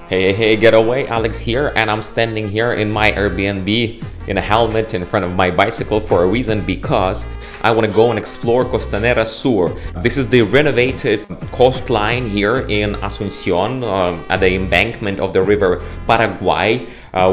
Hey, getaway, Alex here, and I'm standing here in my Airbnb in a helmet in front of my bicycle for a reason, because I want to go and explore Costanera Sur. This is the renovated coastline here in Asuncion, at the embankment of the river Paraguay,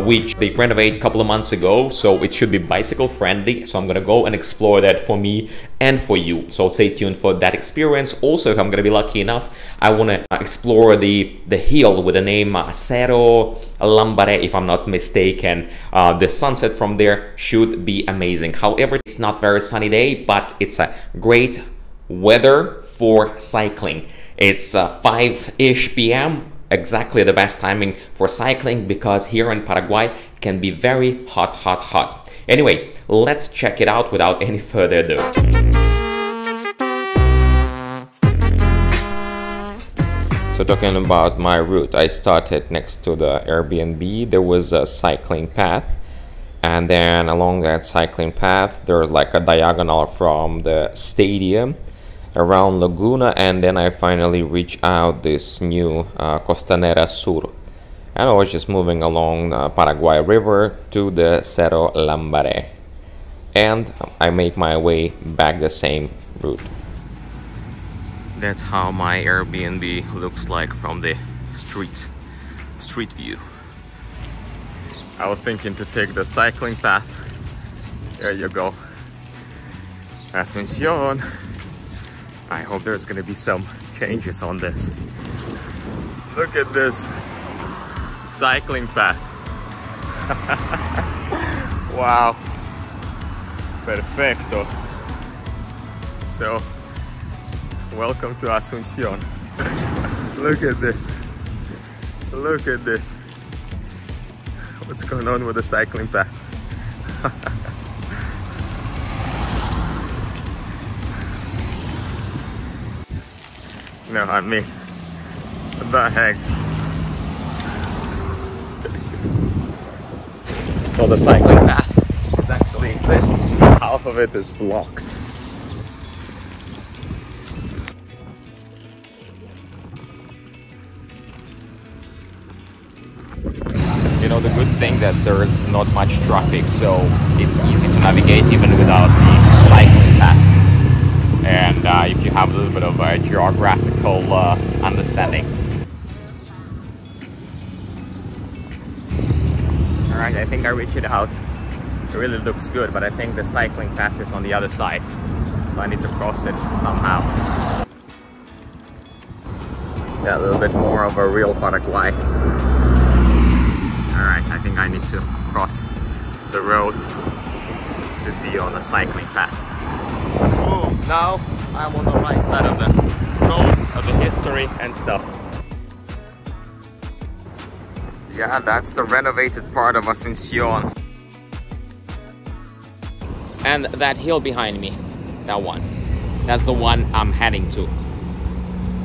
which they renovated a couple of months ago, so it should be bicycle friendly. So I'm gonna go and explore that for me and for you, so stay tuned for that experience. Also, if I'm gonna be lucky enough, I want to explore the hill with the name Cerro Lambare, if I'm not mistaken. The sunset from there should be amazing. However, it's not very sunny day, but it's a great weather for cycling. It's 5-ish p.m. exactly the best timing for cycling, because here in Paraguay it can be very hot. Anyway, let's check it out without any further ado. So talking about my route, I started next to the Airbnb. There was a cycling path, and then along that cycling path there's like a diagonal from the stadium around Laguna, and then I finally reached out this new Costanera Sur, and I was just moving along the Paraguay River to the Cerro Lambare, and I make my way back the same route. That's how my Airbnb looks like from the street view. I was thinking to take the cycling path. There you go, Asuncion. I hope there's gonna be some changes on this. Look at this cycling path. Wow, perfecto. So welcome to Asuncion. Look at this. Look at this. What's going on with the cycling path? No, I mean, what the heck? So the cycling path is actually this. Half of it is blocked. You know, the good thing that there's not much traffic, so it's easy to navigate even without the cycling path. And if you have a little bit of a geographical understanding. Alright, I think I reached it out. It really looks good, but I think the cycling path is on the other side, so I need to cross it somehow. Yeah, a little bit more of a real Paraguay. Alright, I think I need to cross the road to be on a cycling path. Now I'm on the right side of the road, of the history and stuff. Yeah, that's the renovated part of Asuncion. And that hill behind me, that one, that's the one I'm heading to.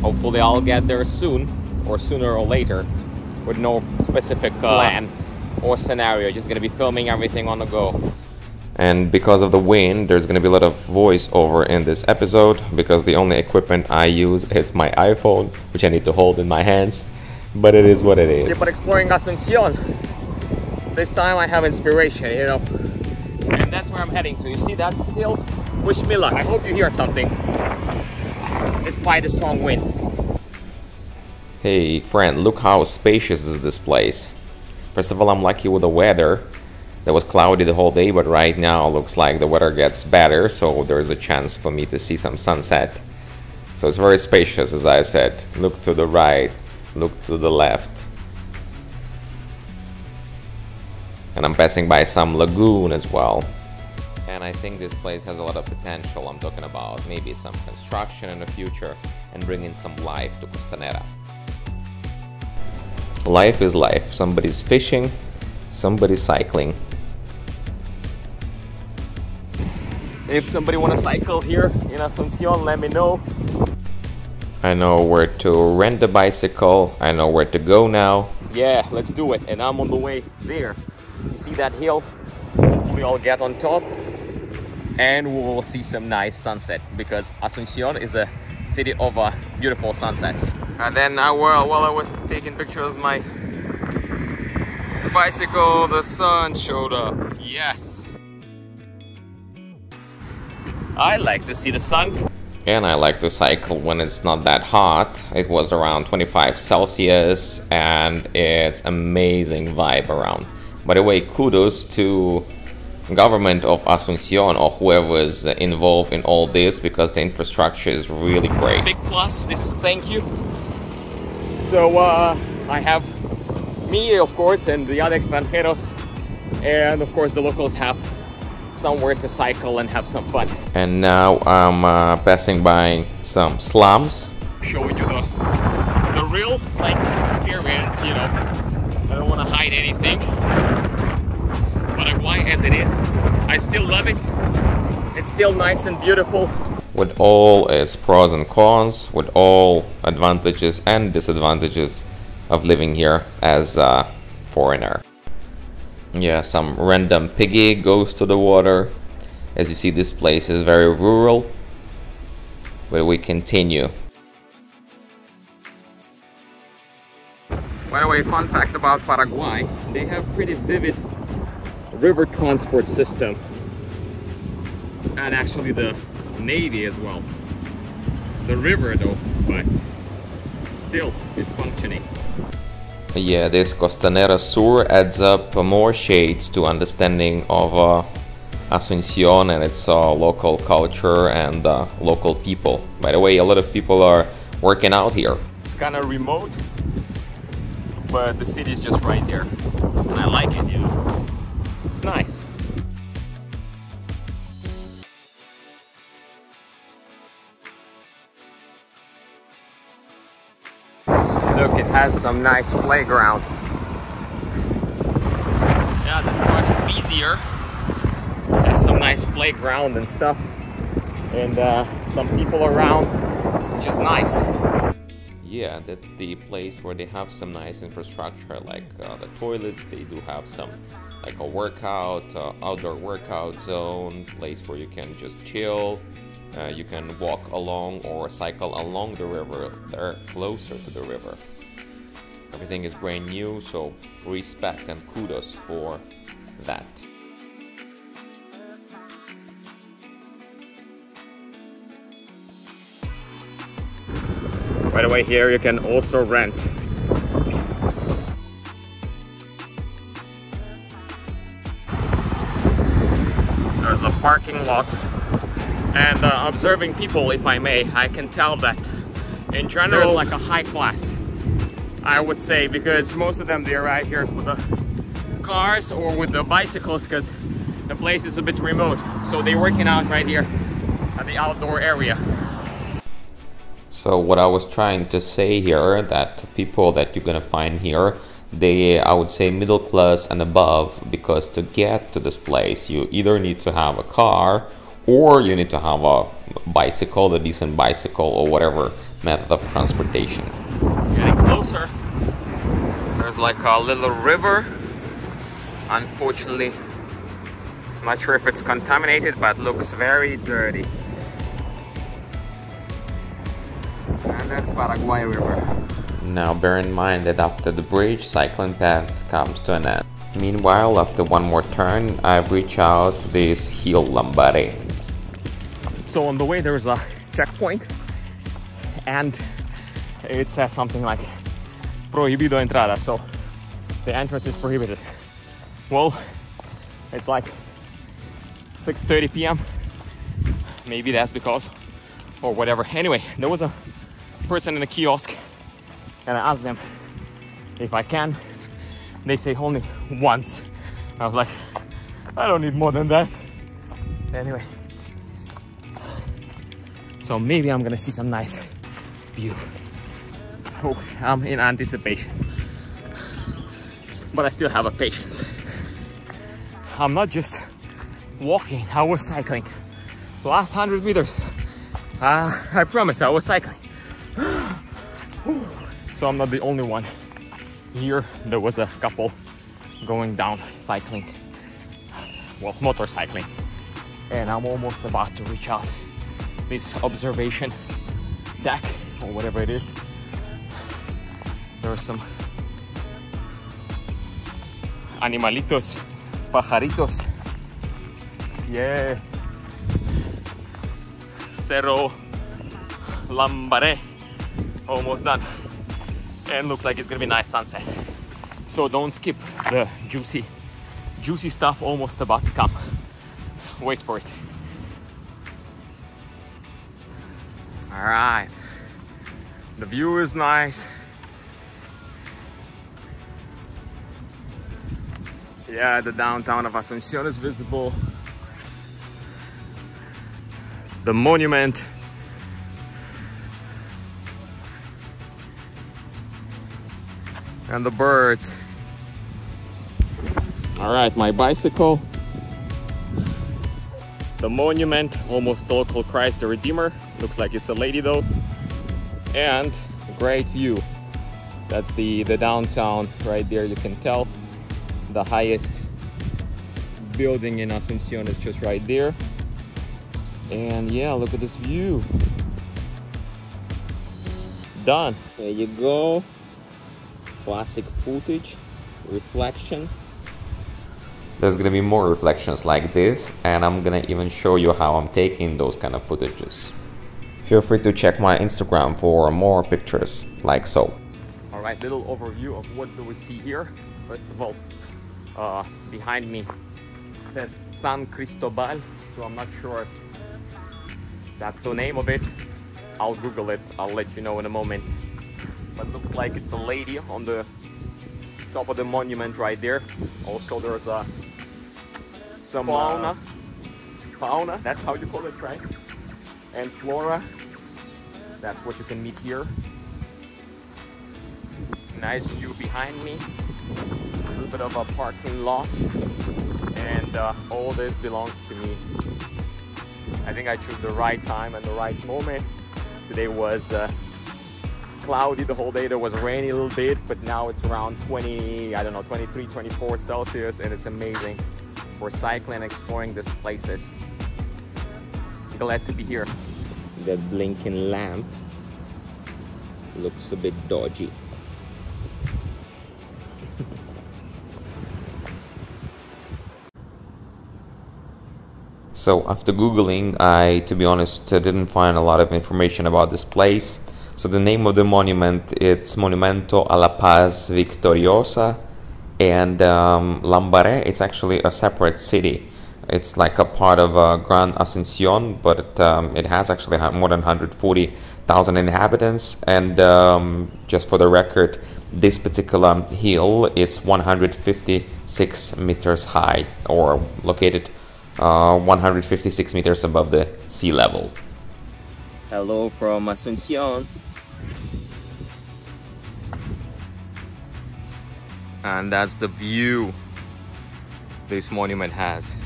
Hopefully I'll get there soon, or sooner or later, with no specific plan or scenario. Just gonna be filming everything on the go. And because of the wind, there's going to be a lot of voiceover in this episode, because the only equipment I use is my iPhone, which I need to hold in my hands, but it is what it is. But exploring Asuncion, this time I have inspiration, you know, and that's where I'm heading to. You see that hill? Wish me luck. I hope you hear something, despite the strong wind. Hey friend, look how spacious is this place. First of all, I'm lucky with the weather. It was cloudy the whole day, but right now looks like the weather gets better, so there's a chance for me to see some sunset. So it's very spacious, as I said. Look to the right, look to the left. And I'm passing by some lagoon as well. And I think this place has a lot of potential. I'm talking about maybe some construction in the future and bringing some life to Costanera. Life is life. Somebody's fishing, somebody's cycling. If somebody want to cycle here in Asuncion, let me know. I know where to rent a bicycle. I know where to go now. Yeah, let's do it. And I'm on the way there. You see that hill? Hopefully I'll get on top and we will see some nice sunset, because Asuncion is a city of beautiful sunsets. And then while I was taking pictures of my bicycle, the sun showed up. Yes. I like to see the sun. And I like to cycle when it's not that hot. It was around 25 Celsius and it's amazing vibe around. By the way, kudos to government of Asuncion or whoever is involved in all this, because the infrastructure is really great. Big plus, this is thank you. So I have me, of course, and the other extranjeros, and of course the locals have somewhere to cycle and have some fun. And now I'm passing by some slums, showing you the real cycling experience. You know, I don't want to hide anything. Paraguay as it is, I still love it. It's still nice and beautiful, with all its pros and cons, with all advantages and disadvantages of living here as a foreigner. Yeah, some random piggy goes to the water. As you see, this place is very rural, but we continue. By the way, fun fact about Paraguay, they have pretty vivid river transport system, and actually the navy as well. The river though, but still it's functioning. Yeah, this Costanera Sur adds up more shades to understanding of Asuncion and its local culture and local people. By the way, a lot of people are working out here. It's kind of remote, but the city is just right there, and I like it, you know. It's nice. Look, it has some nice playground. Yeah, this part is busier. It has some nice playground and stuff, and some people around, which is nice. Yeah, that's the place where they have some nice infrastructure, like the toilets. They do have some, like a workout, outdoor workout zone, place where you can just chill. You can walk along or cycle along the river. They're closer to the river. Everything is brand new, so respect and kudos for that. By the way, here you can also rent. There's a parking lot. And observing people, if I may, I can tell that in general there's like a high class, I would say, because most of them, they arrive here with the cars or with the bicycles, because the place is a bit remote, so they're working out right here at the outdoor area. So what I was trying to say here, that people that you're gonna find here, they, I would say, middle class and above, because to get to this place you either need to have a car or you need to have a bicycle, a decent bicycle, or whatever method of transportation. Getting closer. There's like a little river. Unfortunately, I'm not sure if it's contaminated, but looks very dirty. And that's Paraguay River. Now bear in mind that after the bridge, cycling path comes to an end. Meanwhile, after one more turn, I've reached out to this Cerro Lambare. So on the way there is a checkpoint, and it says something like prohibido entrada, so the entrance is prohibited. Well, it's like 6:30 p.m. Maybe that's because, or whatever. Anyway, there was a person in the kiosk, and I asked them if I can. They say only once. I was like, I don't need more than that. Anyway, so maybe I'm gonna see some nice view. Oh, I'm in anticipation, but I still have a patience. I'm not just walking, I was cycling. The last 100 meters, I promise I was cycling. So I'm not the only one. Here there was a couple going down cycling, well, motorcycling, and I'm almost about to reach out this observation deck or whatever it is. There are some animalitos, pajaritos. Yeah. Cerro Lambare. Almost done. And looks like it's gonna be a nice sunset. So don't skip the juicy stuff, almost about to come. Wait for it. All right. The view is nice. Yeah, the downtown of Asuncion is visible. The monument. And the birds. All right, my bicycle. The monument, almost local Christ the Redeemer. Looks like it's a lady though. And great view. That's the downtown right there, you can tell. The highest building in Asuncion is just right there. And yeah, look at this view. Done. There you go. Classic footage, reflection. There's gonna be more reflections like this, and I'm gonna even show you how I'm taking those kind of footages. Feel free to check my Instagram for more pictures like so. All right, little overview of what do we see here. First of all, behind me says San Cristobal, so I'm not sure if that's the name of it. I'll Google it, I'll let you know in a moment. But looks like it's a lady on the top of the monument right there. Also there's some fauna, that's how you call it, right? And flora, that's what you can meet here. Nice view behind me. A little bit of a parking lot, and all this belongs to me. I think I chose the right time and the right moment. Today was cloudy the whole day. There was rainy a little bit, but now it's around 20, I don't know, 23, 24 Celsius, and it's amazing for cycling and exploring these places. Glad to be here. That blinking lamp looks a bit dodgy. So after Googling, to be honest, didn't find a lot of information about this place. So the name of the monument, it's Monumento a la Paz Victoriosa, and Lambare, it's actually a separate city. It's like a part of Gran Asuncion, but it has actually more than 140,000 inhabitants. And just for the record, this particular hill, it's 156 meters high, or located 156 meters above the sea level. Hello from Asuncion. And that's the view this monument has.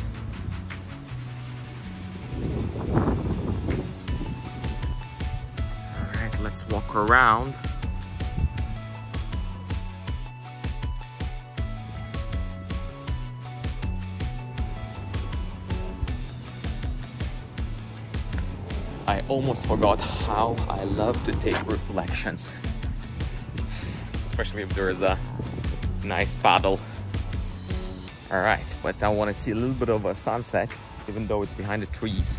Alright, let's walk around. I almost forgot how I love to take reflections, especially if there is a nice paddle. Alright, but I want to see a little bit of a sunset, even though it's behind the trees.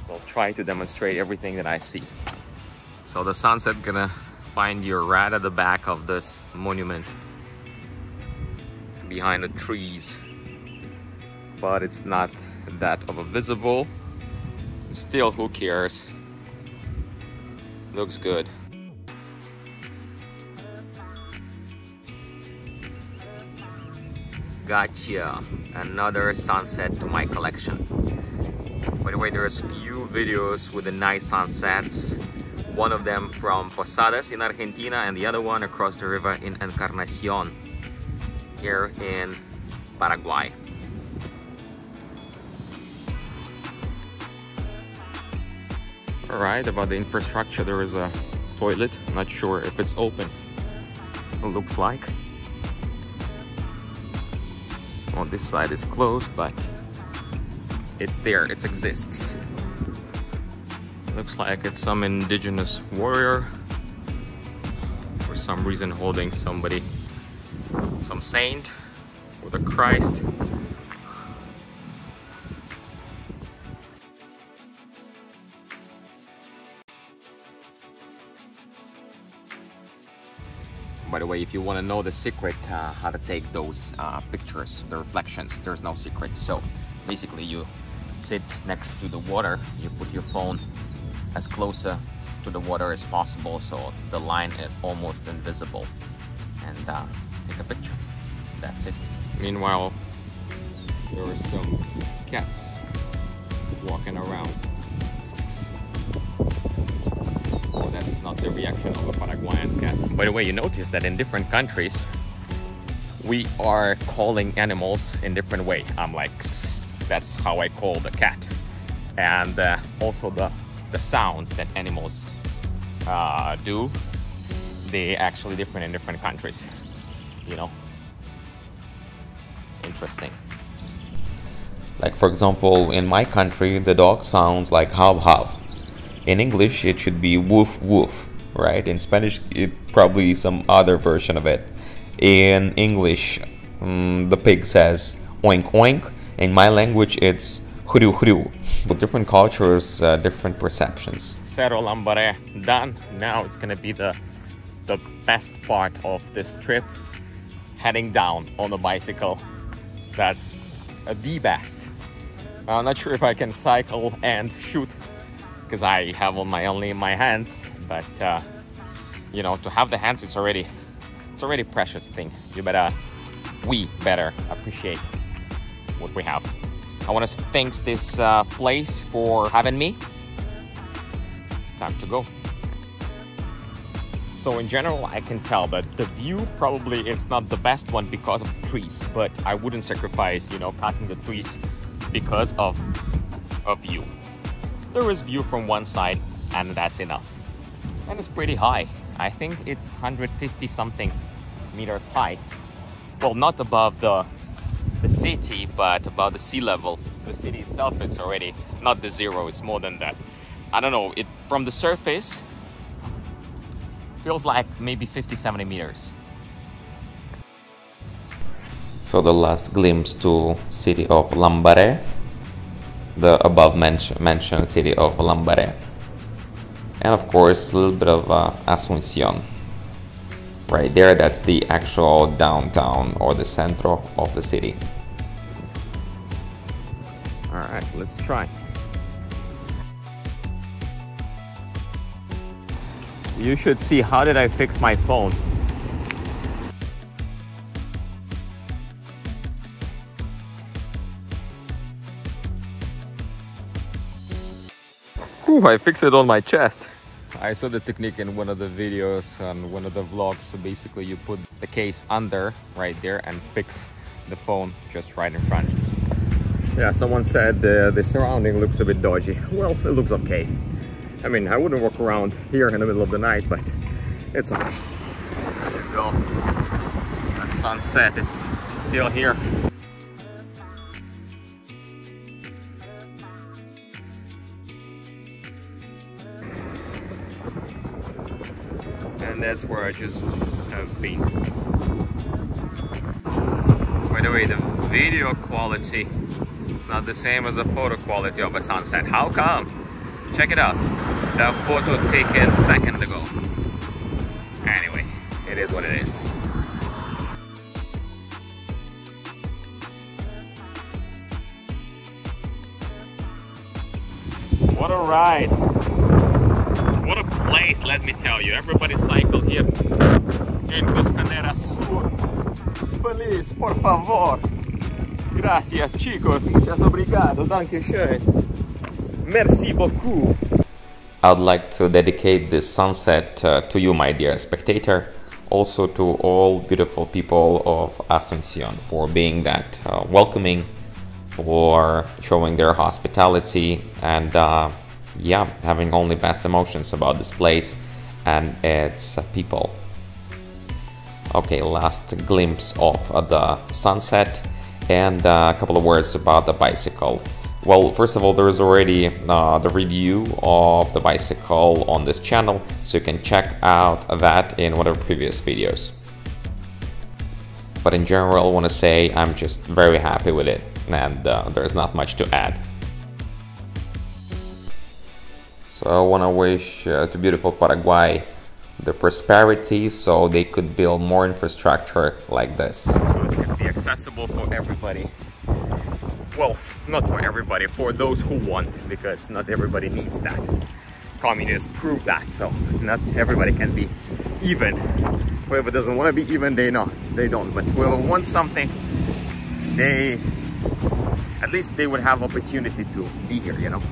I'll try to demonstrate everything that I see. So the sunset gonna find you right at the back of this monument, behind the trees, but it's not that of a visible. Still, who cares? Looks good. Gotcha. Another sunset to my collection. By the way, there's few videos with the nice sunsets. One of them from Posadas in Argentina, and the other one across the river in Encarnacion, here in Paraguay. Alright, about the infrastructure, there is a toilet. Not sure if it's open. It looks like. On this side is closed, but it's there, it exists. Looks like it's some indigenous warrior some reason holding somebody, some saint with a Christ. By the way, if you want to know the secret how to take those pictures, the reflections, there's no secret. So basically you sit next to the water, you put your phone as closer to the water as possible so the line is almost invisible, and take a picture. That's it. Meanwhile, there are some cats walking around. Oh, that's not the reaction of a Paraguayan cat. By the way, you notice that in different countries we are calling animals in different way. I'm like, that's how I call the cat. And also the sounds that animals do, they actually different in different countries, you know. Interesting. Like for example, in my country the dog sounds like hav hav. In English it should be woof woof, right? In Spanish it probably some other version of it. In English the pig says oink oink. In my language it's huru huru. But different cultures, different perceptions. Cerro Lambare done. Now it's gonna be the best part of this trip, heading down on a bicycle. That's the best. I'm not sure if I can cycle and shoot because I have only my hands, but you know, to have the hands, it's already precious thing. We better appreciate what we have. I want to thank this place for having me. Time to go. So in general, I can tell that the view probably it's not the best one because of the trees, but I wouldn't sacrifice, you know, cutting the trees because of a view. There is view from one side and that's enough. And it's pretty high. I think it's 150 something meters high. Well, not above the city, but above the sea level. The city itself, it's already not the zero, it's more than that. I don't know, it from the surface feels like maybe 50-70 meters. So the last glimpse to city of Lambare, the above mentioned city of Lambare, and of course a little bit of Asuncion. Right there, that's the actual downtown or the centro of the city. All right, let's try. You should see how did I fix my phone. Ooh, I fixed it on my chest. I saw the technique in one of the videos on one of the vlogs. So basically you put the case under right there and fix the phone just right in front. Yeah, someone said the surrounding looks a bit dodgy. Well, it looks okay. I mean, I wouldn't walk around here in the middle of the night, but it's okay. There you go. The sunset is still here. And that's where I just have been. By the way, the video quality is not the same as the photo quality of a sunset. How come? Check it out. The photo taken a second ago. Anyway, it is what it is. What a ride! What a place, let me tell you. Everybody cycle here in Costanera Sur. Please, por favor. Gracias, chicos. Muchas obrigado. Danke schön. Merci beaucoup. I would like to dedicate this sunset to you, my dear spectator. Also to all beautiful people of Asuncion for being that welcoming, for showing their hospitality, and yeah, having only best emotions about this place and its people. Okay, last glimpse of the sunset and a couple of words about the bicycle. Well, first of all, there is already the review of the bicycle on this channel, so you can check out that in one of the previous videos. But in general, I want to say I'm just very happy with it, and there's not much to add. So I want to wish to beautiful Paraguay the prosperity so they could build more infrastructure like this. So it can be accessible for everybody. Well, not for everybody, for those who want, because not everybody needs that. Communists prove that, so not everybody can be even. Whoever doesn't want to be even, they don't. But whoever wants something, at least they would have opportunity to be here, you know.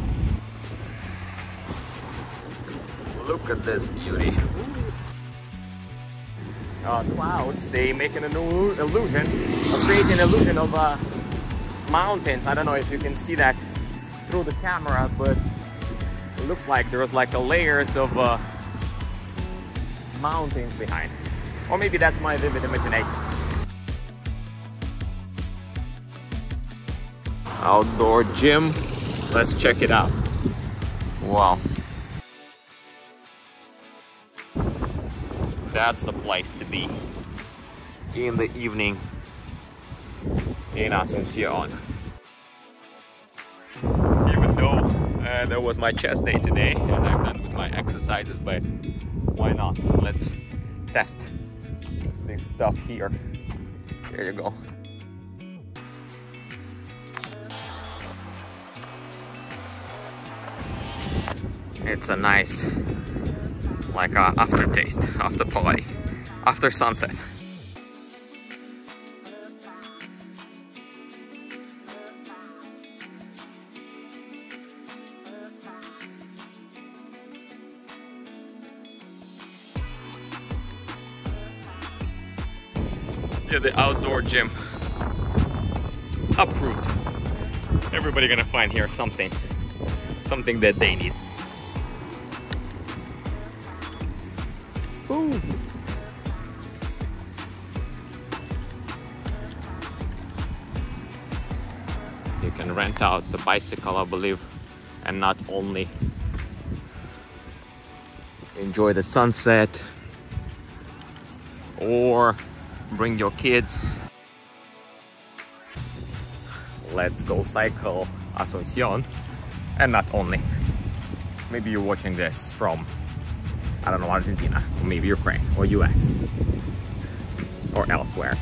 Look at this beauty. Clouds, they make an illusion, create an illusion of mountains. I don't know if you can see that through the camera, but it looks like there's like a layers of mountains behind. Or maybe that's my vivid imagination. Outdoor gym. Let's check it out. Wow. That's the place to be in the evening in Asuncion. Even though that was my chest day today and I'm done with my exercises, but why not? Let's test this stuff here. There you go. It's a nice, like a aftertaste after party, after sunset. Yeah, the outdoor gym approved. Everybody gonna find here something that they need. Ooh. You can rent out the bicycle, I believe, and not only enjoy the sunset or bring your kids. Let's go cycle Asuncion, and not only. Maybe you're watching this from, I don't know, Argentina, or maybe Ukraine, or US, or elsewhere.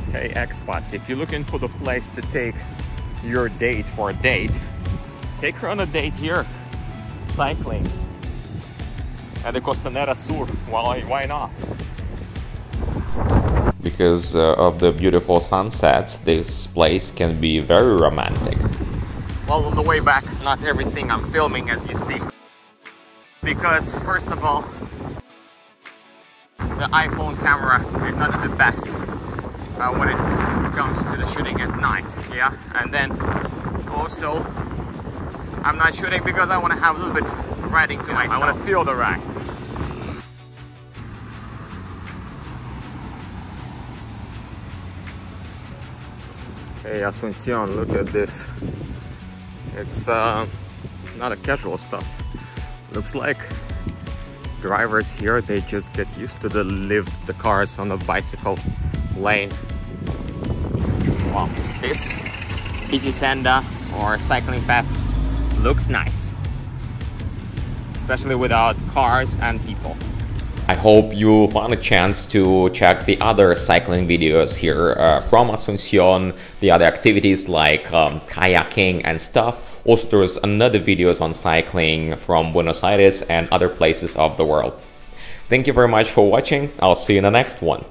Okay, expats, if you're looking for the place to take your date for a date, take her on a date here, cycling at the Costanera Sur. Why not? Because of the beautiful sunsets, this place can be very romantic. Well, on the way back, not everything I'm filming, as you see. Because, first of all, the iPhone camera is not the best when it comes to the shooting at night, yeah? And then, also, I'm not shooting because I want to have a little bit riding to myself. I want to feel the ride. Hey, Asuncion, look at this. It's not a casual stuff. Looks like drivers here, they just get used to leave the cars on the bicycle lane. Wow, this easy senda or cycling path looks nice, especially without cars and people. I hope you found a chance to check the other cycling videos here from Asuncion, the other activities like kayaking and stuff. Also, there's another videos on cycling from Buenos Aires and other places of the world. Thank you very much for watching. I'll see you in the next one.